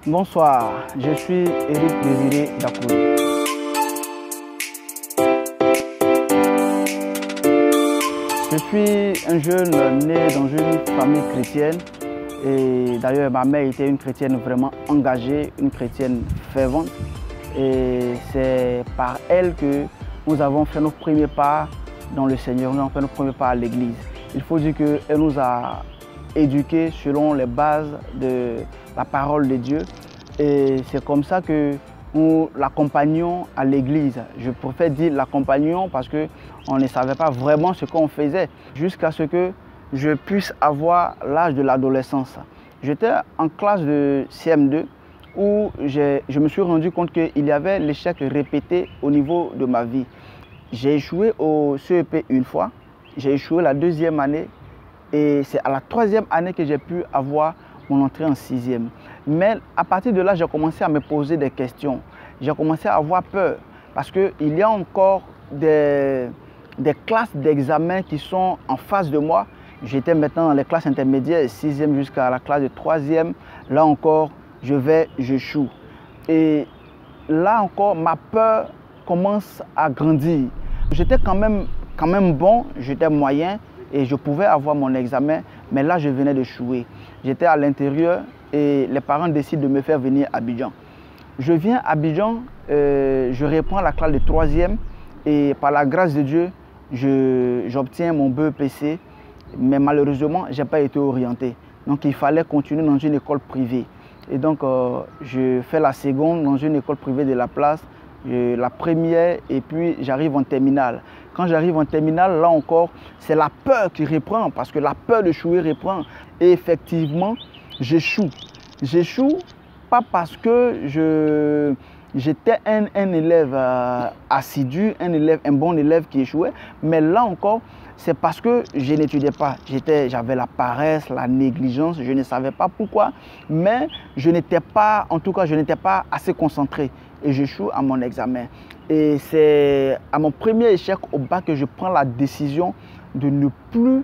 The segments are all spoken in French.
Bonsoir, je suis Éric Désiré Dakouri. Je suis un jeune né dans une famille chrétienne et d'ailleurs ma mère était une chrétienne vraiment engagée, une chrétienne fervente et c'est par elle que nous avons fait nos premiers pas dans le Seigneur, nous avons fait nos premiers pas à l'église. Il faut dire qu'elle nous a éduqués selon les bases de la parole de Dieu et c'est comme ça que nous l'accompagnions à l'église. Je préfère dire l'accompagnions parce qu'on ne savait pas vraiment ce qu'on faisait jusqu'à ce que je puisse avoir l'âge de l'adolescence. J'étais en classe de CM2 où je me suis rendu compte qu'il y avait l'échec répété au niveau de ma vie. J'ai échoué au CEP une fois, j'ai échoué la deuxième année et c'est à la troisième année que j'ai pu avoir mon entrée en sixième. Mais à partir de là, j'ai commencé à me poser des questions. J'ai commencé à avoir peur parce qu'il y a encore des classes d'examen qui sont en face de moi. J'étais maintenant dans les classes intermédiaires, sixième jusqu'à la classe de troisième. Là encore, j'échoue. Et là encore, ma peur commence à grandir. J'étais quand même bon, j'étais moyen et je pouvais avoir mon examen, mais là je venais d'échouer. J'étais à l'intérieur et les parents décident de me faire venir à Abidjan. Je viens à Abidjan, je reprends la classe de troisième et par la grâce de Dieu, j'obtiens mon BEPC, mais malheureusement, je n'ai pas été orienté. Donc il fallait continuer dans une école privée. Et donc je fais la seconde dans une école privée de la place, la première et puis j'arrive en terminale. Quand j'arrive en terminale, là encore, c'est la peur qui reprend parce que la peur d'échouer reprend. Et effectivement, j'échoue. J'échoue pas parce que j'étais un élève assidu, un bon élève qui échouait, mais là encore, c'est parce que je n'étudiais pas. J'avais la paresse, la négligence, je ne savais pas pourquoi, mais je n'étais pas assez concentré et j'échoue à mon examen. Et c'est à mon premier échec au bac que je prends la décision de ne plus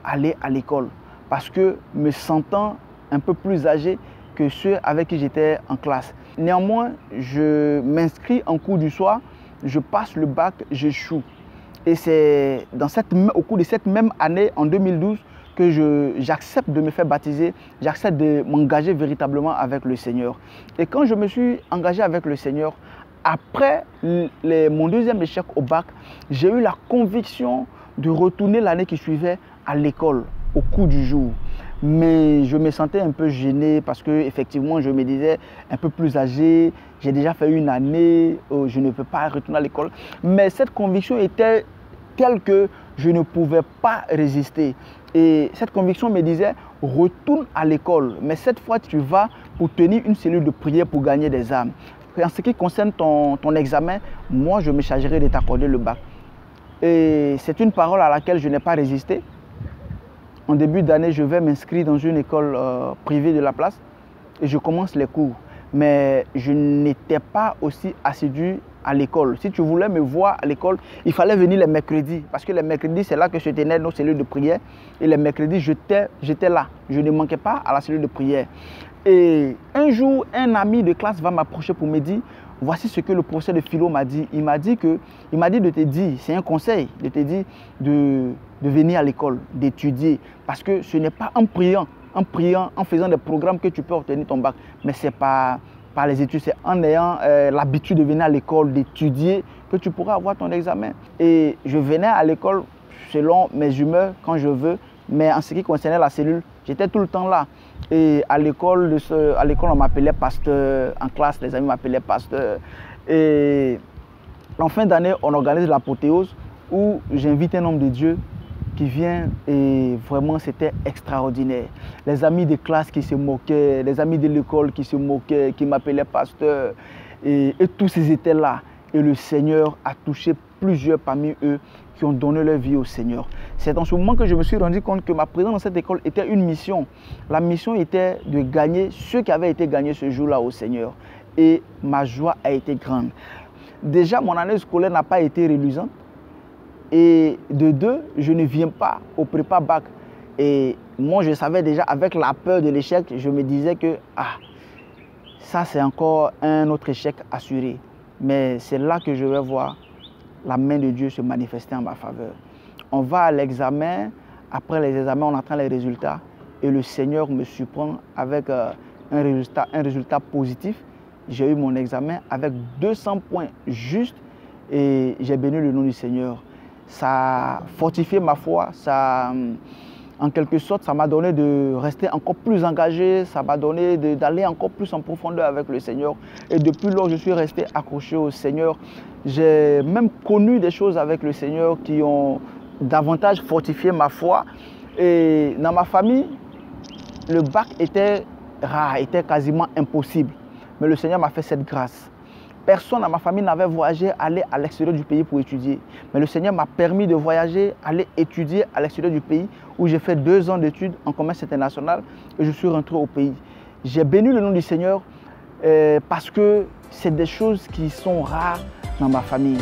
aller à l'école parce que me sentant un peu plus âgé que ceux avec qui j'étais en classe. Néanmoins, je m'inscris en cours du soir, je passe le bac, j'échoue. Et c'est au cours de cette même année, en 2012, que j'accepte de me faire baptiser, j'accepte de m'engager véritablement avec le Seigneur. Et quand je me suis engagé avec le Seigneur, après mon deuxième échec au bac, j'ai eu la conviction de retourner l'année qui suivait à l'école, au cours du jour. Mais je me sentais un peu gêné parce que effectivement je me disais un peu plus âgé, j'ai déjà fait une année, je ne peux pas retourner à l'école. Mais cette conviction était telle que je ne pouvais pas résister. Et cette conviction me disait, retourne à l'école, mais cette fois tu vas pour tenir une cellule de prière pour gagner des âmes. En ce qui concerne ton examen, moi je me chargerai de t'accorder le bac. Et c'est une parole à laquelle je n'ai pas résisté. En début d'année, je vais m'inscrire dans une école privée de la place et je commence les cours. Mais je n'étais pas aussi assidu à l'école. Si tu voulais me voir à l'école, il fallait venir les mercredis. Parce que les mercredis, c'est là que je tenais nos cellules de prière. Et les mercredis, j'étais là. Je ne manquais pas à la cellule de prière. Et un jour, un ami de classe va m'approcher pour me dire, voici ce que le professeur de philo m'a dit. Il m'a dit de te dire, c'est un conseil, de te dire de venir à l'école, d'étudier. Parce que ce n'est pas en priant, en faisant des programmes que tu peux obtenir ton bac. Mais ce n'est pas par les études, c'est en ayant l'habitude de venir à l'école, d'étudier, que tu pourras avoir ton examen. Et je venais à l'école selon mes humeurs, quand je veux. Mais en ce qui concernait la cellule, j'étais tout le temps là. Et à l'école, on m'appelait pasteur. En classe, les amis m'appelaient pasteur. Et en fin d'année, on organise l'apothéose où j'invite un homme de Dieu qui vient et vraiment c'était extraordinaire. Les amis de classe qui se moquaient, les amis de l'école qui se moquaient, qui m'appelaient pasteur. Et tous ils étaient là. Et le Seigneur a touché plusieurs parmi eux qui ont donné leur vie au Seigneur. C'est en ce moment que je me suis rendu compte que ma présence dans cette école était une mission. La mission était de gagner ceux qui avaient été gagnés ce jour-là au Seigneur. Et ma joie a été grande. Déjà, mon année scolaire n'a pas été reluisante. Et de deux, je ne viens pas au prépa bac. Et moi, je savais déjà, avec la peur de l'échec, je me disais que ça c'est encore un autre échec assuré. Mais c'est là que je vais voir la main de Dieu se manifester en ma faveur. On va à l'examen, après les examens, on attend les résultats et le Seigneur me surprend avec un résultat positif. J'ai eu mon examen avec 200 points justes et j'ai béni le nom du Seigneur. Ça a fortifié ma foi, en quelque sorte, ça m'a donné de rester encore plus engagé, ça m'a donné d'aller encore plus en profondeur avec le Seigneur. Et depuis lors, je suis resté accroché au Seigneur. J'ai même connu des choses avec le Seigneur qui ont davantage fortifié ma foi. Et dans ma famille, le bac était rare, était quasiment impossible. Mais le Seigneur m'a fait cette grâce. Personne dans ma famille n'avait voyagé, aller à l'extérieur du pays pour étudier. Mais le Seigneur m'a permis de voyager, aller étudier à l'extérieur du pays où j'ai fait 2 ans d'études en commerce international et je suis rentré au pays. J'ai béni le nom du Seigneur parce que c'est des choses qui sont rares dans ma famille.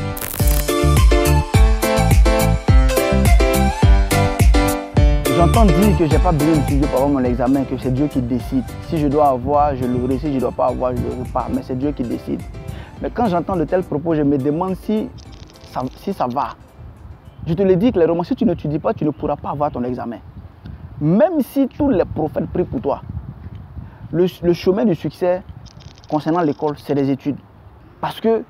J'entends dire que je n'ai pas besoin d'étudier pour avoir mon examen, que c'est Dieu qui décide. Si je dois avoir, je l'aurai. Si je ne dois pas avoir, je ne l'aurai pas. Mais c'est Dieu qui décide. Mais quand j'entends de tels propos, je me demande si ça va. Je te le dis clairement, si tu n'étudies pas, tu ne pourras pas avoir ton examen. Même si tous les prophètes prient pour toi, le chemin du succès concernant l'école, c'est les études. Parce que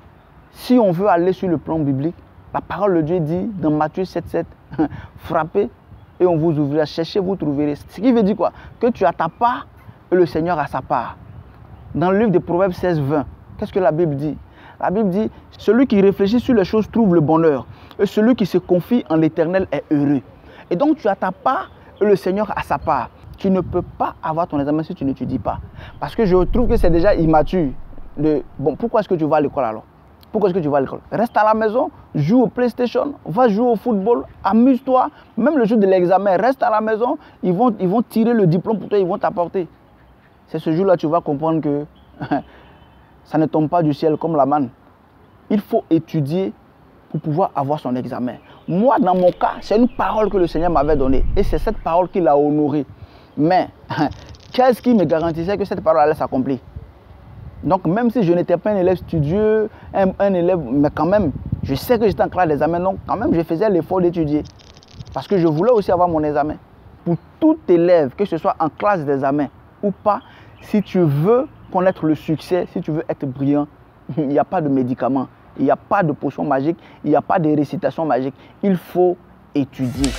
si on veut aller sur le plan biblique, la parole de Dieu dit dans Matthieu 7,7, frappez et on vous ouvrira, cherchez, vous trouverez. Ce qui veut dire quoi? Que tu as ta part et le Seigneur a sa part. Dans le livre de Proverbes 16,20, qu'est-ce que la Bible dit? La Bible dit, celui qui réfléchit sur les choses trouve le bonheur. Et celui qui se confie en l'Éternel est heureux. Et donc tu as ta part et le Seigneur a sa part. Tu ne peux pas avoir ton examen si tu n'étudies pas. Parce que je trouve que c'est déjà immature. Bon, pourquoi est-ce que tu vas à l'école alors? Pourquoi est-ce que tu vas à l'école? Reste à la maison, joue au PlayStation, va jouer au football, amuse-toi. Même le jour de l'examen, reste à la maison, ils vont tirer le diplôme pour toi, ils vont t'apporter. C'est ce jour-là que tu vas comprendre que ça ne tombe pas du ciel comme la manne. Il faut étudier pour pouvoir avoir son examen. Moi, dans mon cas, c'est une parole que le Seigneur m'avait donnée. Et c'est cette parole qu'il a honorée. Mais, qu'est-ce qui me garantissait que cette parole allait s'accomplir? Donc, même si je n'étais pas un élève studieux, un élève, mais quand même, je sais que j'étais en classe d'examen, donc quand même, je faisais l'effort d'étudier. Parce que je voulais aussi avoir mon examen. Pour tout élève, que ce soit en classe d'examen ou pas, si tu veux connaître le succès, si tu veux être brillant, il n'y a pas de médicaments, il n'y a pas de potion magique, il n'y a pas de récitation magique. Il faut étudier.